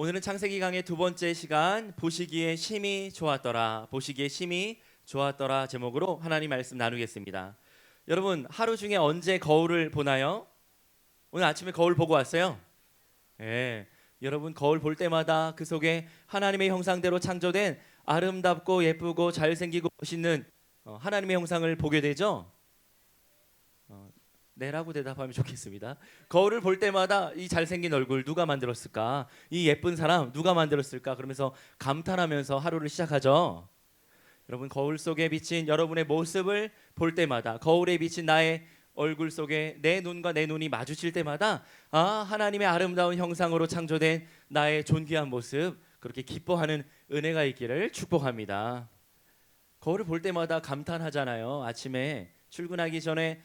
오늘은 창세기 강의 두 번째 시간 보시기에 심히 좋았더라, 보시기에 심히 좋았더라 제목으로 하나님 말씀 나누겠습니다. 여러분 하루 중에 언제 거울을 보나요? 오늘 아침에 거울 보고 왔어요? 예. 여러분 거울 볼 때마다 그 속에 하나님의 형상대로 창조된 아름답고 예쁘고 잘생기고 멋있는 하나님의 형상을 보게 되죠? 네라고 대답하면 좋겠습니다. 거울을 볼 때마다 이 잘생긴 얼굴 누가 만들었을까? 이 예쁜 사람 누가 만들었을까? 그러면서 감탄하면서 하루를 시작하죠. 여러분 거울 속에 비친 여러분의 모습을 볼 때마다, 거울에 비친 나의 얼굴 속에 내 눈과 내 눈이 마주칠 때마다 하나님의 아름다운 형상으로 창조된 나의 존귀한 모습, 그렇게 기뻐하는 은혜가 있기를 축복합니다. 거울을 볼 때마다 감탄하잖아요. 아침에 출근하기 전에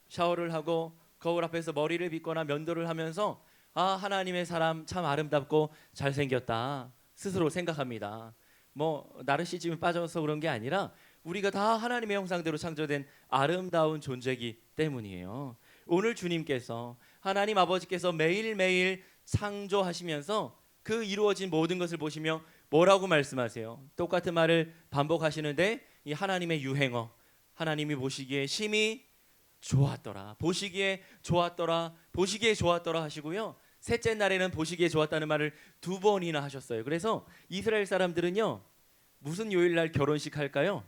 샤워를 하고 거울 앞에서 머리를 빗거나 면도를 하면서 하나님의 사람 참 아름답고 잘생겼다 스스로 생각합니다. 뭐 나르시즘에 빠져서 그런 게 아니라 우리가 다 하나님의 형상대로 창조된 아름다운 존재이기 때문이에요. 오늘 주님께서, 하나님 아버지께서 매일매일 창조하시면서 그 이루어진 모든 것을 보시며 뭐라고 말씀하세요? 똑같은 말을 반복하시는데 이 하나님의 유행어, 하나님이 보시기에 심히 좋았더라, 보시기에 좋았더라, 보시기에 좋았더라 하시고요. 셋째 날에는 보시기에 좋았다는 말을 두 번이나 하셨어요. 그래서 이스라엘 사람들은요, 무슨 요일날 결혼식 할까요?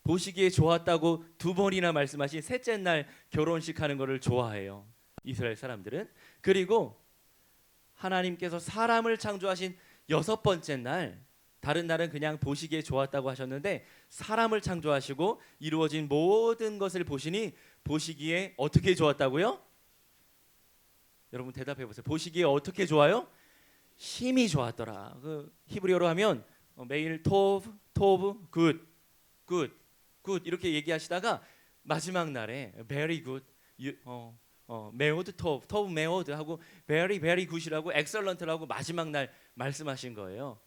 보시기에 좋았다고 두 번이나 말씀하신 셋째 날 결혼식 하는 것을 좋아해요, 이스라엘 사람들은. 그리고 하나님께서 사람을 창조하신 여섯 번째 날, 다른 날은 그냥 보시기에 좋았다고 하셨는데 사람을 창조하시고 이루어진 모든 것을 보시니 보시기에 어떻게 좋았다고요? 여러분 대답해 보세요. 보시기에 어떻게 좋아요? 심히 좋았더라. 그 히브리어로 하면 매일 토브, 굿 이렇게 얘기하시다가 마지막 날에 very good, 메오드 토브 메오드 하고 very 굿이라고 엑설런트라고 마지막 날 말씀하신 거예요.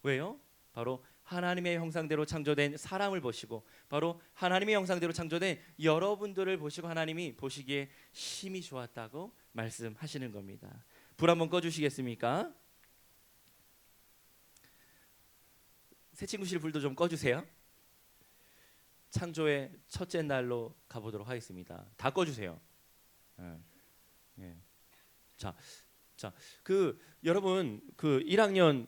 왜요? 바로 하나님의 형상대로 창조된 사람을 보시고, 바로 하나님의 형상대로 창조된 여러분들을 보시고 하나님이 보시기에 심히 좋았다고 말씀하시는 겁니다. 불 한번 꺼주시겠습니까? 새친구실 불도 좀 꺼주세요. 창조의 첫째 날로 가보도록 하겠습니다. 다 꺼주세요. 예. 자, 여러분 그 1학년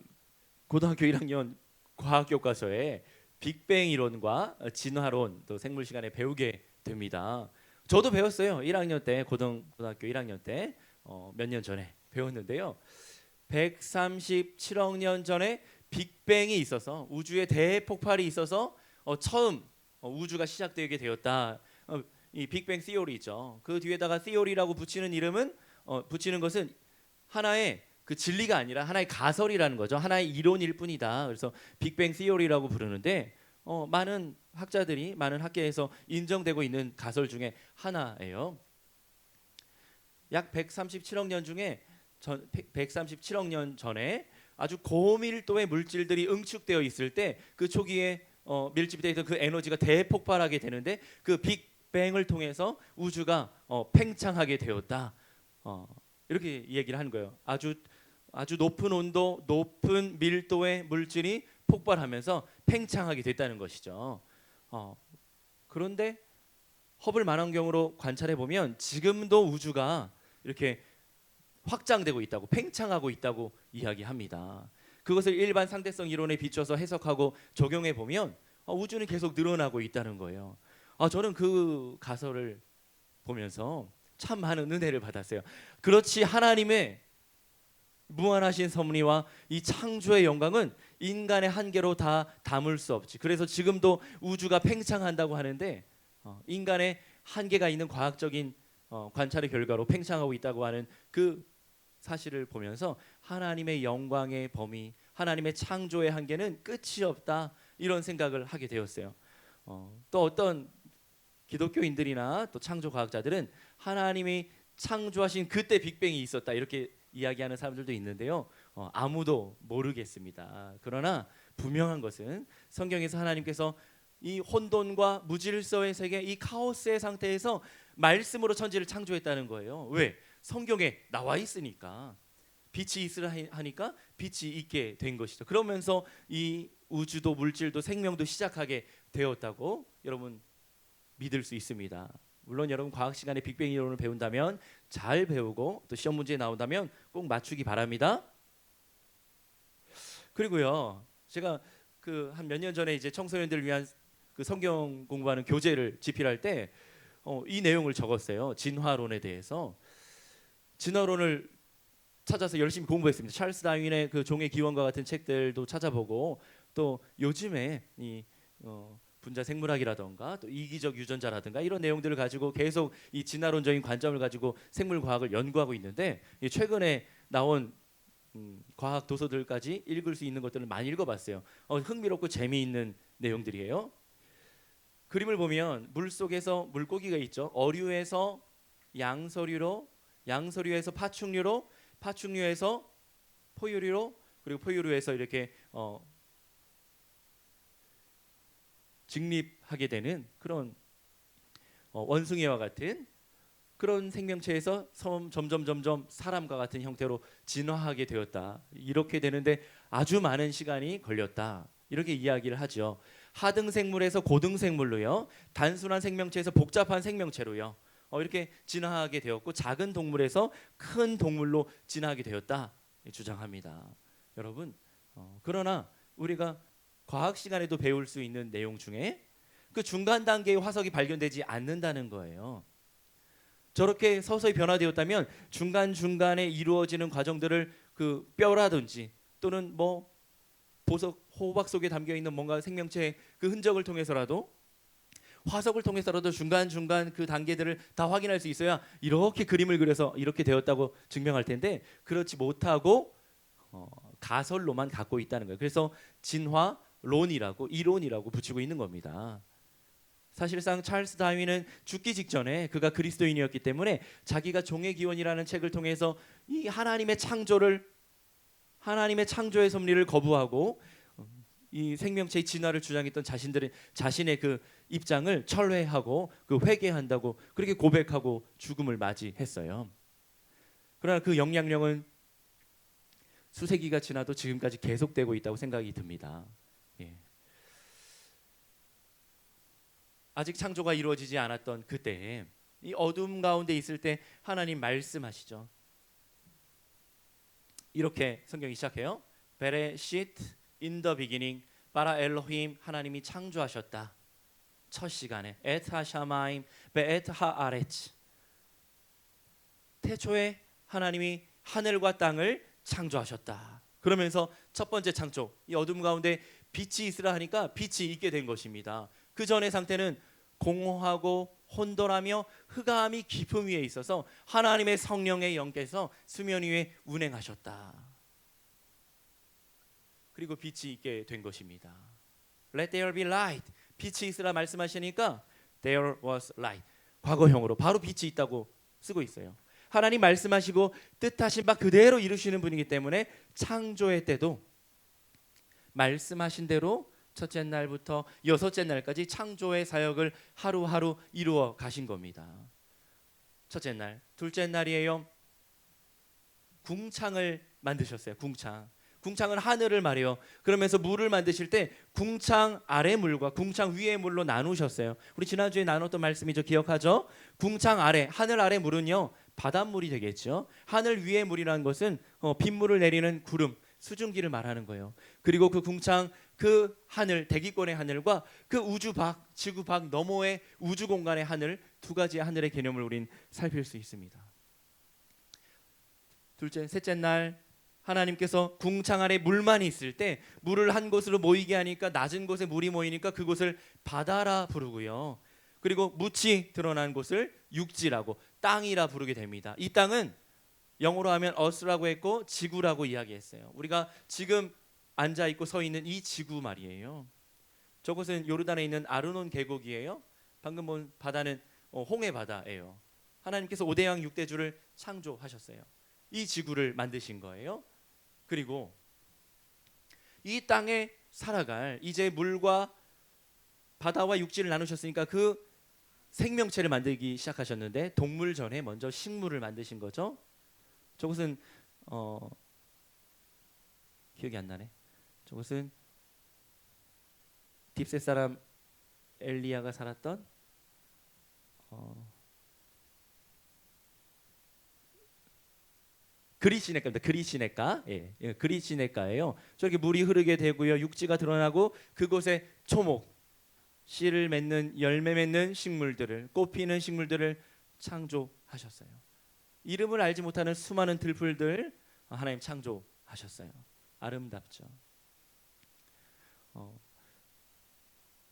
고등학교 1학년 과학교과서에 빅뱅 이론과 진화론 또 생물 시간에 배우게 됩니다. 저도 배웠어요. 1학년 때, 고등학교 1학년 때 몇 년 전에 배웠는데요. 137억 년 전에 빅뱅이 있어서, 우주의 대폭발이 있어서 처음 우주가 시작되게 되었다. 이 빅뱅 시오리 있죠. 그 뒤에다가 시오리라고 붙이는 것은 하나의 그 진리가 아니라 하나의 가설이라는 거죠. 하나의 이론일 뿐이다. 그래서 빅뱅 시오리라고 부르는데 많은 학자들이, 많은 학계에서 인정되고 있는 가설 중에 하나예요. 약 137억 년 중에 137억 년 전에 아주 고밀도의 물질들이 응축되어 있을 때 그 초기에 밀집되어 있던 그 에너지가 대폭발하게 되는데 그 빅뱅을 통해서 우주가 팽창하게 되었다. 이렇게 얘기를 하는 거예요. 아주 높은 온도, 높은 밀도의 물질이 폭발하면서 팽창하게 됐다는 것이죠. 그런데 허블 망원경으로 관찰해 보면 지금도 우주가 이렇게 확장되고 있다고, 팽창하고 있다고 이야기합니다. 그것을 일반 상대성 이론에 비춰서 해석하고 적용해 보면 우주는 계속 늘어나고 있다는 거예요. 저는 그 가설을 보면서 참 많은 은혜를 받았어요. 그렇지, 하나님의 무한하신 섭리와 이 창조의 영광은 인간의 한계로 다 담을 수 없지. 그래서 지금도 우주가 팽창한다고 하는데 인간의 한계가 있는 과학적인 관찰의 결과로 팽창하고 있다고 하는 그 사실을 보면서 하나님의 영광의 범위, 하나님의 창조의 한계는 끝이 없다, 이런 생각을 하게 되었어요. 또 어떤 기독교인들이나 또 창조 과학자들은 하나님이 창조하신 그때 빅뱅이 있었다, 이렇게 이야기하는 사람들도 있는데요. 아무도 모르겠습니다. 그러나 분명한 것은 성경에서 하나님께서 이 혼돈과 무질서의 세계, 이 카오스의 상태에서 말씀으로 천지를 창조했다는 거예요. 왜? 성경에 나와 있으니까. 빛이 있으라 하니까 빛이 있게 된 것이죠. 그러면서 이 우주도 물질도 생명도 시작하게 되었다고 여러분 믿을 수 있습니다. 물론 여러분 과학 시간에 빅뱅 이론을 배운다면 잘 배우고 또 시험 문제에 나온다면 꼭 맞추기 바랍니다. 그리고요, 제가 그 한 몇 년 전에 이제 청소년들을 위한 그 성경 공부하는 교재를 집필할 때 이 내용을 적었어요. 진화론에 대해서. 진화론을 찾아서 열심히 공부했습니다. 찰스 다윈의 그 종의 기원과 같은 책들도 찾아보고 또 요즘에 이 분자 생물학이라던가 또 이기적 유전자라든가 이런 내용들을 가지고 계속 이 진화론적인 관점을 가지고 생물 과학을 연구하고 있는데 최근에 나온 과학 도서들까지 읽을 수 있는 것들을 많이 읽어봤어요. 흥미롭고 재미있는 내용들이에요. 그림을 보면 물 속에서 물고기가 있죠. 어류에서 양서류로, 양서류에서 파충류로, 파충류에서 포유류로, 그리고 포유류에서 이렇게 직립하게 되는 그런 원숭이와 같은 그런 생명체에서 점점 사람과 같은 형태로 진화하게 되었다. 이렇게 되는데 아주 많은 시간이 걸렸다. 이렇게 이야기를 하죠. 하등 생물에서 고등 생물로요. 단순한 생명체에서 복잡한 생명체로요. 이렇게 진화하게 되었고 작은 동물에서 큰 동물로 진화하게 되었다. 주장합니다. 여러분, 그러나 우리가 과학 시간에도 배울 수 있는 내용 중에 그 중간 단계의 화석이 발견되지 않는다는 거예요. 저렇게 서서히 변화되었다면 중간중간에 이루어지는 과정들을 그 뼈라든지 또는 뭐 보석 호박 속에 담겨 있는 뭔가 생명체의 그 흔적을 통해서라도 화석을 통해서라도 중간중간 그 단계들을 다 확인할 수 있어야 이렇게 그림을 그려서 이렇게 되었다고 증명할 텐데 그렇지 못하고 가설로만 갖고 있다는 거예요. 그래서 진화론이라고 이론이라고 붙이고 있는 겁니다. 사실상 찰스 다윈은 죽기 직전에 그가 그리스도인이었기 때문에 자기가 종의 기원이라는 책을 통해서 이 하나님의 창조의 섭리를 거부하고 이 생명체의 진화를 주장했던 자신의 그 입장을 철회하고 그 회개한다고 그렇게 고백하고 죽음을 맞이했어요. 그러나 그 영향력은 수세기가 지나도 지금까지 계속되고 있다고 생각이 듭니다. 예. 아직 창조가 이루어지지 않았던 그때에 이 어둠 가운데 있을 때 하나님 말씀하시죠. 이렇게 성경이 시작해요. 베레시트 in the beginning 바라 엘로힘 하나님이 창조하셨다. 첫 시간에 에트 하샤마임 베에트 하아레츠 태초에 하나님이 하늘과 땅을 창조하셨다. 그러면서 첫 번째 창조 이 어둠 가운데 빛이 있으라 하니까 빛이 있게 된 것입니다. 그 전의 상태는 공허하고 혼돈하며 흑암이 깊음 위에 있어서 하나님의 성령의 영께서 수면 위에 운행하셨다. 그리고 빛이 있게 된 것입니다. Let there be light. 빛이 있으라 말씀하시니까 there was light. 과거형으로 바로 빛이 있다고 쓰고 있어요. 하나님 말씀하시고 뜻하신 바 그대로 이루시는 분이기 때문에 창조의 때도 말씀하신 대로 첫째 날부터 여섯째 날까지 창조의 사역을 하루하루 이루어 가신 겁니다. 첫째 날, 둘째 날이에요. 궁창을 만드셨어요. 궁창은 하늘을 말해요. 그러면서 물을 만드실 때 궁창 아래 물과 궁창 위의 물로 나누셨어요. 우리 지난주에 나눴던 말씀이죠. 기억하죠? 궁창 아래, 하늘 아래 물은요 바닷물이 되겠죠. 하늘 위의 물이라는 것은 빗물을 내리는 구름, 수증기를 말하는 거예요. 그리고 그 궁창 그 하늘, 대기권의 하늘과 그 우주 밖, 지구 밖 너머의 우주 공간의 하늘, 두 가지의 하늘의 개념을 우린 살필 수 있습니다. 셋째 날 하나님께서 궁창 아래 물만 있을 때 물을 한 곳으로 모이게 하니까 낮은 곳에 물이 모이니까 그곳을 바다라 부르고요. 그리고 묻이 드러난 곳을 육지라고 땅이라 부르게 됩니다. 이 땅은 영어로 하면 earth라고 했고 지구라고 이야기했어요. 우리가 지금 앉아 있고 서 있는 이 지구 말이에요. 저곳은 요르단에 있는 아르논 계곡이에요. 방금 본 바다는 홍해 바다예요. 하나님께서 5대양 6대주를 창조하셨어요. 이 지구를 만드신 거예요. 그리고 이 땅에 살아갈 이제 물과 바다와 육지를 나누셨으니까 그 생명체를 만들기 시작하셨는데 동물 전에 먼저 식물을 만드신 거죠. 저것은 기억이 안 나네. 저것은 딥셋 사람 엘리야가 살았던 그리시네가입니다. 그리시네가. 예, 예, 그리시네가예요. 저렇게 물이 흐르게 되고요. 육지가 드러나고 그곳에 초목, 씨를 맺는 열매 맺는 식물들을 꽃 피는 식물들을 창조하셨어요. 이름을 알지 못하는 수많은 들풀들 하나님 창조하셨어요. 아름답죠.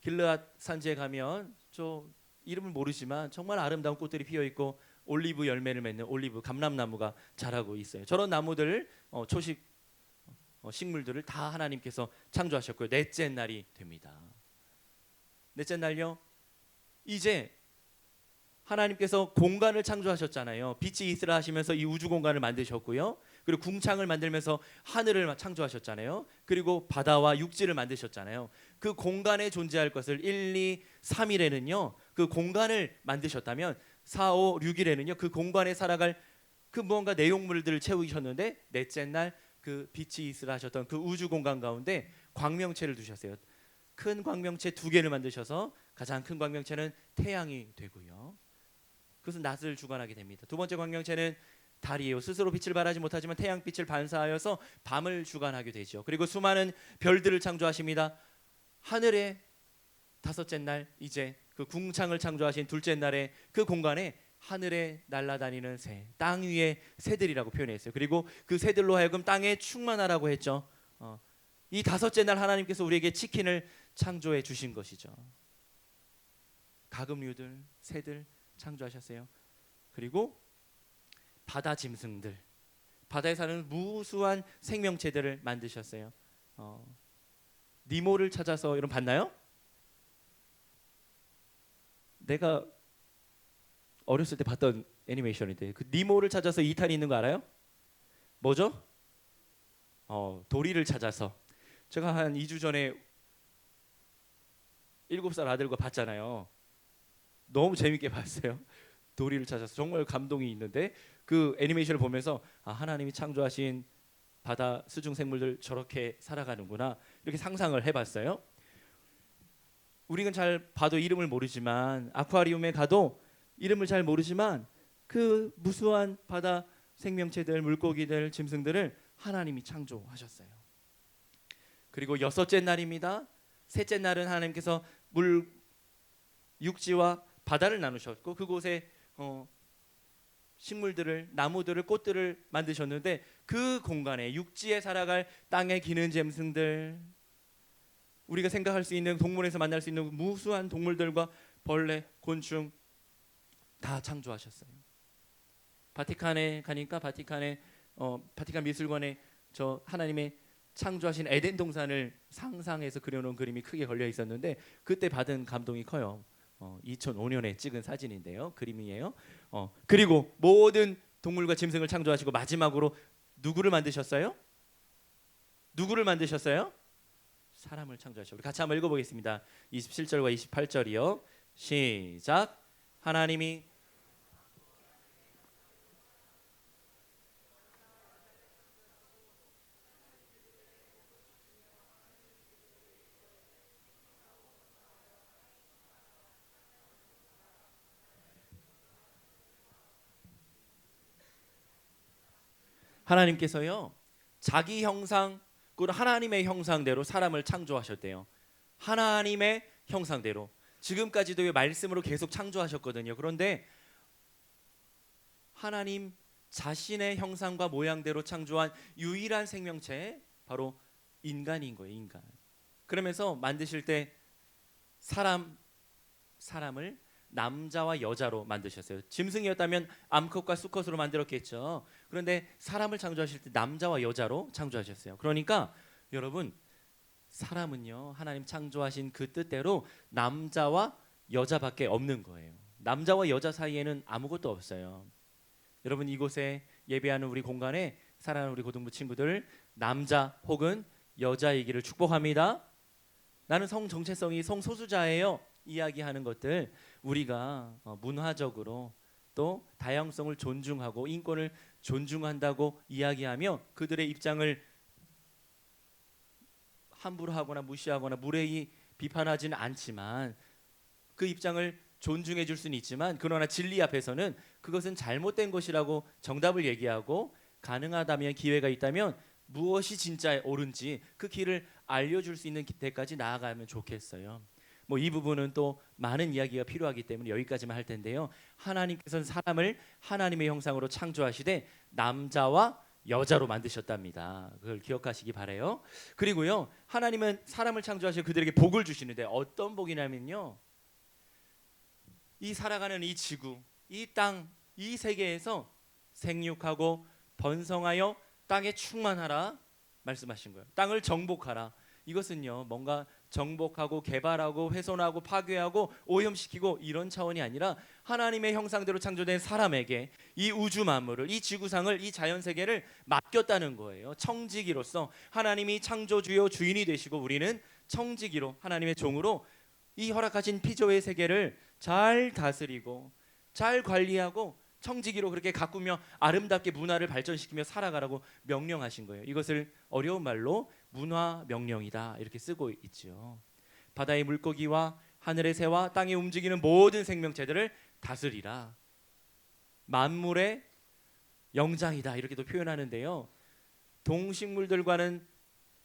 길르앗 산지에 가면 저 이름을 모르지만 정말 아름다운 꽃들이 피어 있고 올리브 열매를 맺는 올리브 감람나무가 자라고 있어요. 저런 나무들 초식 식물들을 다 하나님께서 창조하셨고요. 넷째 날이 됩니다. 넷째 날요. 이제 하나님께서 공간을 창조하셨잖아요. 빛이 있으라 하시면서 이 우주 공간을 만드셨고요. 그리고 궁창을 만들면서 하늘을 창조하셨잖아요. 그리고 바다와 육지를 만드셨잖아요. 그 공간에 존재할 것을 1, 2, 3일에는요. 그 공간을 만드셨다면 4, 5, 6일에는요. 그 공간에 살아갈 그 무언가 내용물들을 채우셨는데 넷째 날 그 빛이 있으라 하셨던 그 우주 공간 가운데 광명체를 두셨어요. 큰 광명체 2개를 만드셔서 가장 큰 광명체는 태양이 되고요. 그것은 낮을 주관하게 됩니다. 두 번째 광명체는 달이에요. 스스로 빛을 발하지 못하지만 태양빛을 반사하여서 밤을 주관하게 되죠. 그리고 수많은 별들을 창조하십니다. 하늘의 다섯째 날 이제 그 궁창을 창조하신 둘째 날에 그 공간에 하늘에 날아다니는 새, 땅 위의 새들이라고 표현했어요. 그리고 그 새들로 하여금 땅에 충만하라고 했죠. 이 다섯째 날 하나님께서 우리에게 치킨을 창조해 주신 것이죠. 가금류들, 새들 창조하셨어요. 그리고 바다 짐승들, 바다에 사는 무수한 생명체들을 만드셨어요. 니모를 찾아서 여러분 봤나요? 내가 어렸을 때 봤던 애니메이션인데 그 니모를 찾아서 2탄이 있는 거 알아요? 뭐죠? 도리를 찾아서. 제가 한 2주 전에 7살 아들과 봤잖아요. 너무 재밌게 봤어요. 도리를 찾아서 정말 감동이 있는데 그 애니메이션을 보면서 하나님이 창조하신 바다 수중 생물들 저렇게 살아가는구나 이렇게 상상을 해봤어요. 우리는 잘 봐도 이름을 모르지만 아쿠아리움에 가도 이름을 잘 모르지만 그 무수한 바다 생명체들, 물고기들, 짐승들을 하나님이 창조하셨어요. 그리고 여섯째 날입니다. 셋째 날은 하나님께서 물, 육지와 바다를 나누셨고 그곳에 식물들을, 나무들을, 꽃들을 만드셨는데 그 공간에 육지에 살아갈 땅에 기는 짐승들, 우리가 생각할 수 있는 동물에서 만날 수 있는 무수한 동물들과 벌레, 곤충 다 창조하셨어요. 바티칸에 가니까 바티칸 미술관에 저 하나님의 창조하신 에덴 동산을 상상해서 그려놓은 그림이 크게 걸려 있었는데 그때 받은 감동이 커요. 2005년에 찍은 사진인데요. 그림이에요. 그리고 모든 동물과 짐승을 창조하시고 마지막으로 누구를 만드셨어요? 누구를 만드셨어요? 사람을 창조하셨어요. 우리 같이 한번 읽어보겠습니다. 27절과 28절이요. 시작. 하나님이 하나님께서요 자기 형상, 그 하나님의 형상대로 사람을 창조하셨대요. 하나님의 형상대로. 지금까지도 말씀으로 계속 창조하셨거든요. 그런데 하나님 자신의 형상과 모양대로 창조한 유일한 생명체 바로 인간인 거예요. 인간. 그러면서 만드실 때 사람을 남자와 여자로 만드셨어요. 짐승이었다면 암컷과 수컷으로 만들었겠죠. 그런데 사람을 창조하실 때 남자와 여자로 창조하셨어요. 그러니까 여러분 사람은요 하나님 창조하신 그 뜻대로 남자와 여자밖에 없는 거예요. 남자와 여자 사이에는 아무것도 없어요. 여러분 이곳에 예배하는 우리 공간에 사랑하는 우리 고등부 친구들 남자 혹은 여자이기를 축복합니다. 나는 성 정체성이 성소수자예요. 이야기하는 것들 우리가 문화적으로 또 다양성을 존중하고 인권을 존중한다고 이야기하며 그들의 입장을 함부로 하거나 무시하거나 무례히 비판하지는 않지만 그 입장을 존중해 줄 수는 있지만 그러나 진리 앞에서는 그것은 잘못된 것이라고 정답을 얘기하고 가능하다면 기회가 있다면 무엇이 진짜 옳은지 그 길을 알려줄 수 있는 데까지 나아가면 좋겠어요. 뭐 이 부분은 또 많은 이야기가 필요하기 때문에 여기까지만 할 텐데요. 하나님께서는 사람을 하나님의 형상으로 창조하시되 남자와 여자로 만드셨답니다. 그걸 기억하시기 바래요. 그리고요, 하나님은 사람을 창조하시고 그들에게 복을 주시는데 어떤 복이냐면요, 이 살아가는 이 지구, 이 땅, 이 세계에서 생육하고 번성하여 땅에 충만하라 말씀하신 거예요. 땅을 정복하라. 이것은요, 뭔가 정복하고 개발하고 훼손하고 파괴하고 오염시키고 이런 차원이 아니라 하나님의 형상대로 창조된 사람에게 이 우주 만물을, 이 지구상을, 이 자연 세계를 맡겼다는 거예요. 청지기로서 하나님이 창조주요 주인이 되시고 우리는 청지기로 하나님의 종으로 이 허락하신 피조의 세계를 잘 다스리고 잘 관리하고 청지기로 그렇게 가꾸며 아름답게 문화를 발전시키며 살아가라고 명령하신 거예요. 이것을 어려운 말로 문화 명령이다 이렇게 쓰고 있죠. 바다의 물고기와 하늘의 새와 땅에 움직이는 모든 생명체들을 다스리라. 만물의 영장이다 이렇게도 표현하는데요. 동식물들과는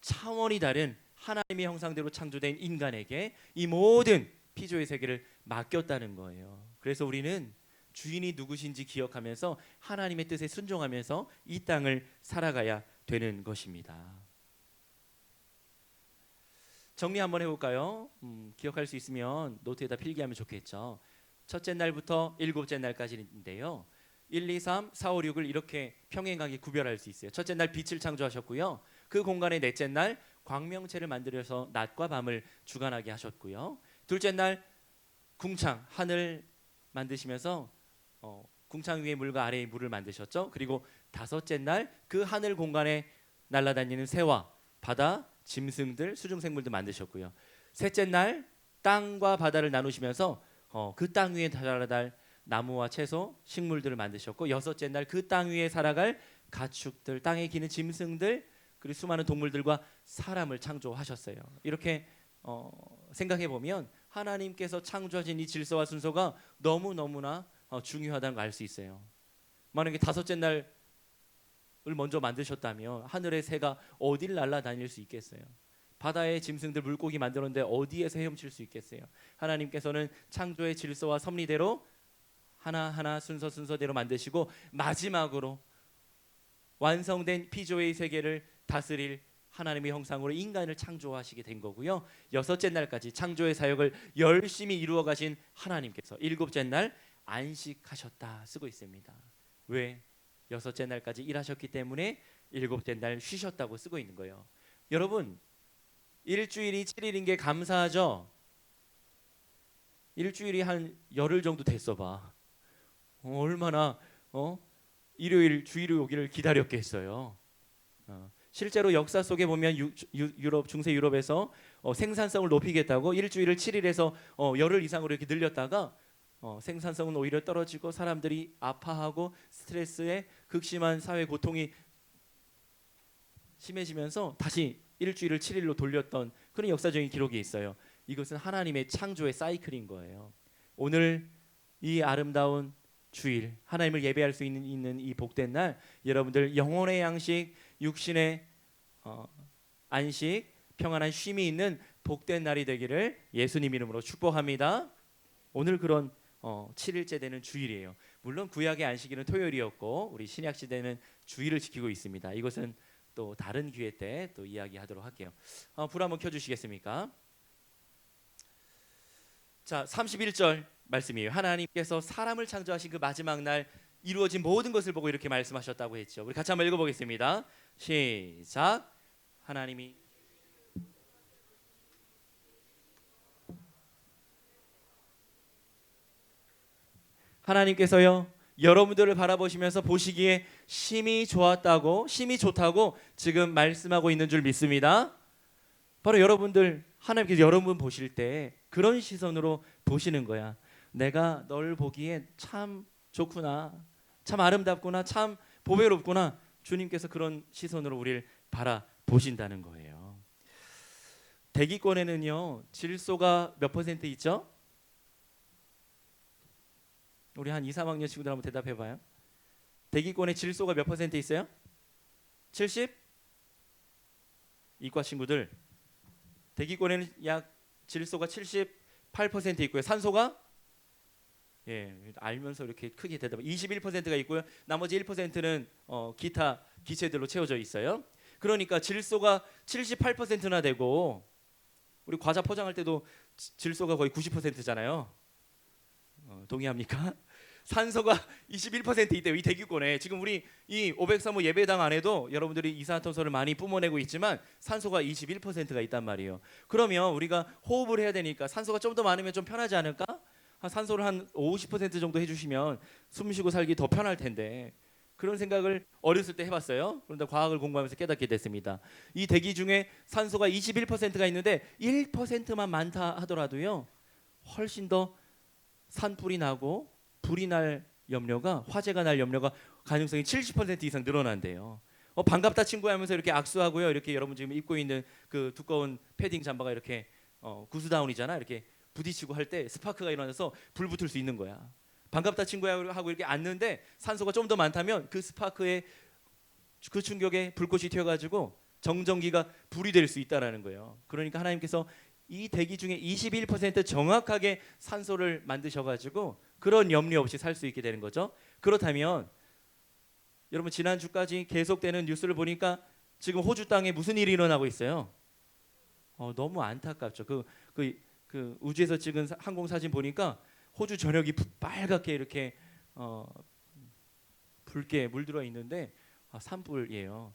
차원이 다른 하나님의 형상대로 창조된 인간에게 이 모든 피조의 세계를 맡겼다는 거예요. 그래서 우리는 주인이 누구신지 기억하면서 하나님의 뜻에 순종하면서 이 땅을 살아가야 되는 것입니다. 정리 한번 해볼까요? 기억할 수 있으면 노트에다 필기하면 좋겠죠. 첫째 날부터 일곱째 날까지인데요. 1, 2, 3, 4, 5, 6을 이렇게 평행하게 구별할 수 있어요. 첫째 날 빛을 창조하셨고요. 그 공간에 넷째 날 광명체를 만들어서 낮과 밤을 주관하게 하셨고요. 둘째 날 궁창 하늘 만드시면서 궁창 위에 물과 아래에 물을 만드셨죠. 그리고 다섯째 날 그 하늘 공간에 날아다니는 새와 바다 짐승들 수중생물도 만드셨고요. 셋째 날 땅과 바다를 나누시면서 그 땅 위에 자랄 나무와 채소 식물들을 만드셨고, 여섯째 날 그 땅 위에 살아갈 가축들, 땅에 기는 짐승들, 그리고 수많은 동물들과 사람을 창조하셨어요. 이렇게 생각해 보면 하나님께서 창조하신 이 질서와 순서가 너무너무나 중요하다는 걸 알 수 있어요. 만약에 다섯째 날을 먼저 만드셨다면 하늘의 새가 어딜 날아다닐 수 있겠어요? 바다의 짐승들 물고기 만들었는데 어디에서 헤엄칠 수 있겠어요? 하나님께서는 창조의 질서와 섭리대로 하나하나 순서대로 만드시고 마지막으로 완성된 피조의 세계를 다스릴 하나님의 형상으로 인간을 창조하시게 된 거고요. 여섯째 날까지 창조의 사역을 열심히 이루어 가신 하나님께서 일곱째 날 안식하셨다 쓰고 있습니다. 왜? 여섯째 날까지 일하셨기 때문에 일곱째 날 쉬셨다고 쓰고 있는 거예요. 여러분, 일주일이 7일인 게 감사하죠? 일주일이 한 열흘 정도 됐어 봐. 얼마나 일요일 주일이 오기를 기다렸겠어요. 실제로 역사 속에 보면 유럽 중세 유럽에서 생산성을 높이겠다고 일주일을 7일에서 열흘 이상으로 이렇게 늘렸다가 생산성은 오히려 떨어지고 사람들이 아파하고 스트레스에 극심한 사회 고통이 심해지면서 다시 일주일을 7일로 돌렸던 그런 역사적인 기록이 있어요. 이것은 하나님의 창조의 사이클인 거예요. 오늘 이 아름다운 주일 하나님을 예배할 수 있는 이 복된 날, 여러분들 영혼의 양식, 육신의 안식, 평안한 쉼이 있는 복된 날이 되기를 예수님 이름으로 축복합니다. 오늘 그런 7일째 되는 주일이에요. 물론 구약의 안식일은 토요일이었고 우리 신약 시대는 주일을 지키고 있습니다. 이것은 또 다른 기회 때 또 이야기하도록 할게요. 불 한번 켜주시겠습니까? 자, 31절 말씀이에요. 하나님께서 사람을 창조하신 그 마지막 날 이루어진 모든 것을 보고 이렇게 말씀하셨다고 했죠. 우리 같이 한번 읽어보겠습니다. 시작. 하나님께서요 여러분들을 바라보시면서 보시기에 심히 좋았다고, 심히 좋다고 지금 말씀하고 있는 줄 믿습니다. 바로 여러분들, 하나님께서 여러분 보실 때 그런 시선으로 보시는 거야. 내가 널 보기에 참 좋구나, 참 아름답구나, 참 보배롭구나. 주님께서 그런 시선으로 우리를 바라보신다는 거예요. 대기권에는요 질소가 몇 퍼센트 있죠? 우리 한 2, 3학년 친구들 한번 대답해 봐요. 대기권에 질소가 몇 퍼센트 있어요? 70? 이과 친구들, 대기권에는 약 질소가 78% 있고요. 산소가 알면서 이렇게 크게 대답 21%가 있고요. 나머지 1%는 기타 기체들로 채워져 있어요. 그러니까 질소가 78%나 되고, 우리 과자 포장할 때도 질소가 거의 90%잖아요. 동의합니까? 산소가 21% 있대요. 이 대기권에 지금 우리 이 503호 예배당 안에도 여러분들이 이산화탄소를 많이 뿜어내고 있지만 산소가 21%가 있단 말이에요. 그러면 우리가 호흡을 해야 되니까 산소가 좀 더 많으면 좀 편하지 않을까? 산소를 한 50% 정도 해주시면 숨 쉬고 살기 더 편할 텐데, 그런 생각을 어렸을 때 해봤어요. 그런데 과학을 공부하면서 깨닫게 됐습니다. 이 대기 중에 산소가 21%가 있는데 1%만 많다 하더라도요 훨씬 더 산불이 나고 불이 날 염려가, 화재가 날 염려가 가능성이 70% 이상 늘어난대요. 반갑다 친구 하면서 이렇게 악수하고요. 이렇게 여러분 지금 입고 있는 그 두꺼운 패딩 잠바가 이렇게 구스다운이잖아. 이렇게 부딪히고 할 때 스파크가 일어나서 불 붙을 수 있는 거야. 반갑다 친구야 하고 이렇게 앉는데 산소가 좀 더 많다면 그 스파크에, 그 충격에 불꽃이 튀어가지고 정전기가 불이 될 수 있다라는 거예요. 그러니까 하나님께서 이 대기 중에 21% 정확하게 산소를 만드셔가지고 그런 염려 없이 살 수 있게 되는 거죠. 그렇다면 여러분 지난주까지 계속되는 뉴스를 보니까 지금 호주 땅에 무슨 일이 일어나고 있어요? 너무 안타깝죠. 그 우주에서 찍은 항공 사진 보니까 호주 전역이 빨갛게 이렇게 붉게 물들어 있는데 산불이에요.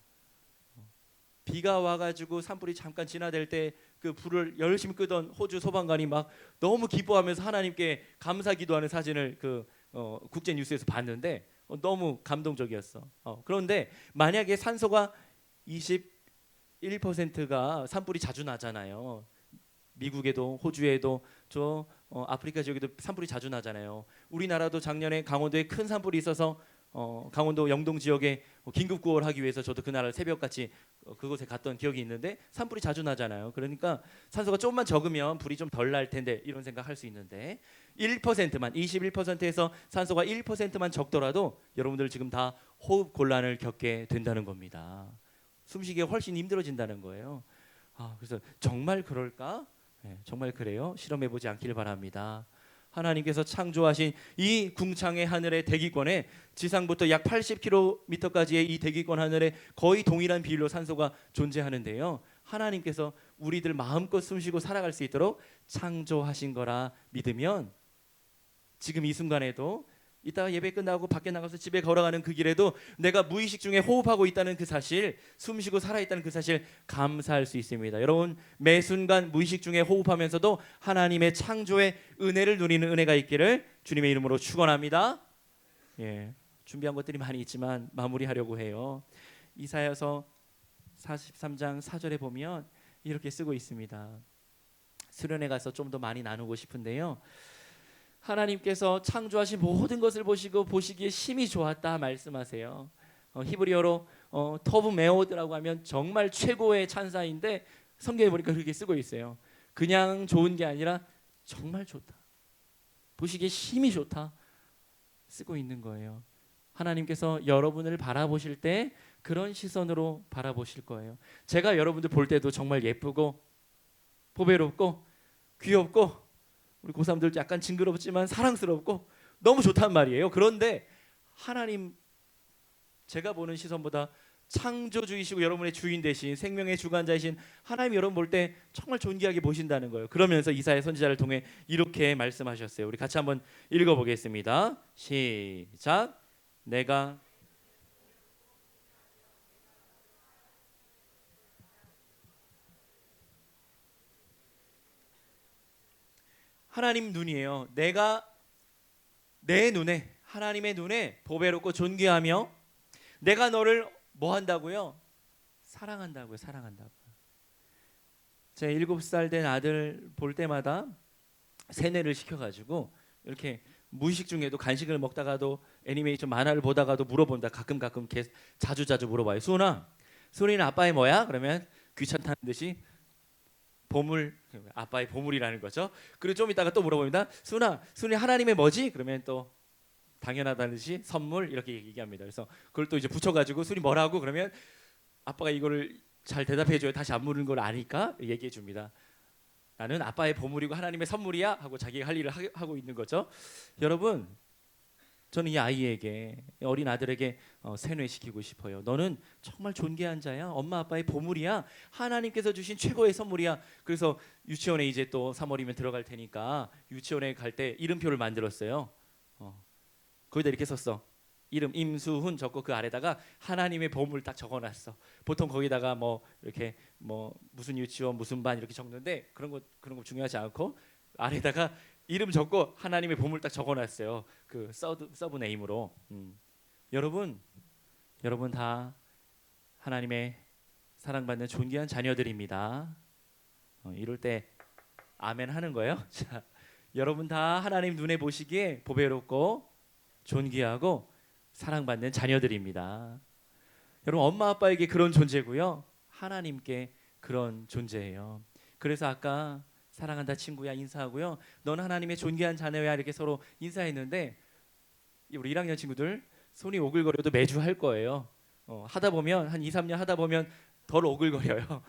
비가 와가지고 산불이 잠깐 진화될 때 그 불을 열심히 끄던 호주 소방관이 막 너무 기뻐하면서 하나님께 감사 기도하는 사진을 국제 뉴스에서 봤는데 너무 감동적이었어. 그런데 만약에 산소가 21%가 산불이 자주 나잖아요. 미국에도 호주에도 아프리카 지역에도 산불이 자주 나잖아요. 우리나라도 작년에 강원도에 큰 산불이 있어서 강원도 영동 지역에 긴급 구호를 하기 위해서 저도 그날 새벽같이 그곳에 갔던 기억이 있는데 산불이 자주 나잖아요. 그러니까 산소가 조금만 적으면 불이 좀 덜 날 텐데 이런 생각할 수 있는데 1%만 21%에서 산소가 1%만 적더라도 여러분들 지금 다 호흡 곤란을 겪게 된다는 겁니다. 숨쉬기가 훨씬 힘들어진다는 거예요. 그래서 정말 그럴까? 정말 그래요? 실험해보지 않기를 바랍니다. 하나님께서 창조하신 이 궁창의 하늘의 대기권에 지상부터 약 80km까지의 이 대기권 하늘에 거의 동일한 비율로 산소가 존재하는데요. 하나님께서 우리들 마음껏 숨쉬고 살아갈 수 있도록 창조하신 거라 믿으면 지금 이 순간에도 이따가 예배 끝나고 밖에 나가서 집에 걸어가는 그 길에도 내가 무의식 중에 호흡하고 있다는 그 사실, 숨쉬고 살아있다는 그 사실 감사할 수 있습니다. 여러분 매 순간 무의식 중에 호흡하면서도 하나님의 창조의 은혜를 누리는 은혜가 있기를 주님의 이름으로 축원합니다. 준비한 것들이 많이 있지만 마무리하려고 해요. 이사야서 43장 4절에 보면 이렇게 쓰고 있습니다. 수련회 가서 좀 더 많이 나누고 싶은데요. 하나님께서 창조하신 모든 것을 보시고 보시기에 심히 좋았다 말씀하세요. 히브리어로 터브 메오드라고 하면 정말 최고의 찬사인데 성경에 보니까 그렇게 쓰고 있어요. 그냥 좋은 게 아니라 정말 좋다, 보시기에 심히 좋다 쓰고 있는 거예요. 하나님께서 여러분을 바라보실 때 그런 시선으로 바라보실 거예요. 제가 여러분들 볼 때도 정말 예쁘고 보배롭고 귀엽고 우리 고3들 약간 징그럽지만 사랑스럽고 너무 좋단 말이에요. 그런데 하나님, 제가 보는 시선보다 창조주이시고 여러분의 주인 되신 생명의 주관자이신 하나님 여러분 볼 때 정말 존귀하게 보신다는 거예요. 그러면서 이사야 선지자를 통해 이렇게 말씀하셨어요. 우리 같이 한번 읽어보겠습니다. 시작. 내가 하나님 눈이에요. 내가 내 눈에, 하나님의 눈에 보배롭고 존귀하며 내가 너를 뭐 한다고요? 사랑한다고요. 사랑한다고요. 제 7살 된 아들 볼 때마다 세뇌를 시켜가지고 이렇게 무의식 중에도 간식을 먹다가도 애니메이션 만화를 보다가도 물어본다. 가끔 자주 물어봐요. 수은이는 아빠의 뭐야? 그러면 귀찮다는 듯이 보물, 아빠의 보물이라는 거죠. 그리고 좀 이따가 또 물어봅니다. 수은이 하나님의 뭐지? 그러면 또 당연하다는 듯이 선물 이렇게 얘기합니다. 그래서 그걸 또 이제 붙여가지고 수은이 뭐라고? 그러면 아빠가 이거를 잘 대답해줘야 다시 안 물은 걸 아니까 얘기해 줍니다. 나는 아빠의 보물이고 하나님의 선물이야 하고 자기가 할 일을 하고 있는 거죠. 여러분, 저는 이 아이에게, 어린 아들에게 세뇌시키고 싶어요. 너는 정말 존귀한 자야. 엄마 아빠의 보물이야. 하나님께서 주신 최고의 선물이야. 그래서 유치원에 이제 또 3월이면 들어갈 테니까 유치원에 갈 때 이름표를 만들었어요. 거기다 이렇게 썼어. 이름 임수훈 적고 그 아래다가 하나님의 보물 딱 적어놨어. 보통 거기다가 뭐 이렇게 뭐 무슨 유치원 무슨 반 이렇게 적는데 그런 거 중요하지 않고 아래다가 이름 적고 하나님의 보물 딱 적어놨어요. 그 서브 네임으로. 여러분 다 하나님의 사랑받는 존귀한 자녀들입니다. 이럴 때 아멘 하는 거예요. 자, 여러분 다 하나님 눈에 보시기에 보배롭고 존귀하고 사랑받는 자녀들입니다. 여러분 엄마 아빠에게 그런 존재고요. 하나님께 그런 존재예요. 그래서 아까 사랑한다 친구야 인사하고요. 넌 하나님의 존귀한 자녀야 이렇게 서로 인사했는데 우리 1학년 친구들 손이 오글거려도 매주 할 거예요. 하다 보면 한 2, 3년 하다 보면 덜 오글거려요.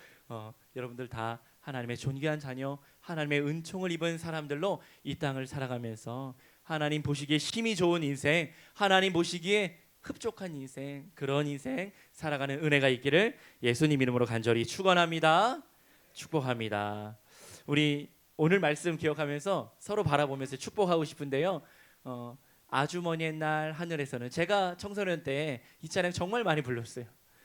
여러분들 다 하나님의 존귀한 자녀, 하나님의 은총을 입은 사람들로 이 땅을 살아가면서 하나님 보시기에 힘이 좋은 인생, 하나님 보시기에 흡족한 인생, 그런 인생 살아가는 은혜가 있기를 예수님 이름으로 간절히 축원합니다. 축복합니다. 우리 오늘 말씀 기억하면서 서로 바라보면서 축복하고 싶은데요. 아주 먼 옛날 하늘에서는 제가 청소년 때 이 찬양 정말 많이 불렀어요.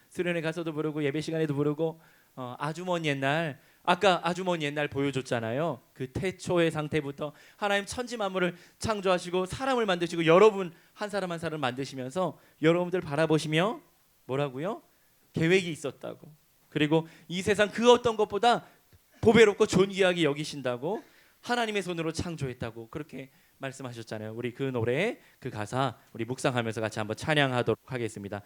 수련회 가서도 부르고 예배 시간에도 부르고 아주 먼 옛날 아까 아주 먼 옛날 보여줬잖아요. 그 태초의 상태부터 하나님 천지 만물을 창조하시고 사람을 만드시고 여러분 한 사람 한 사람을 만드시면서 여러분들 바라보시며 뭐라고요? 계획이 있었다고. 그리고 이 세상 그 어떤 것보다 보배롭고 존귀하게 여기신다고 하나님의 손으로 창조했다고 그렇게 말씀하셨잖아요. 우리 그 노래 그 가사 우리 묵상하면서 같이 한번 찬양하도록 하겠습니다.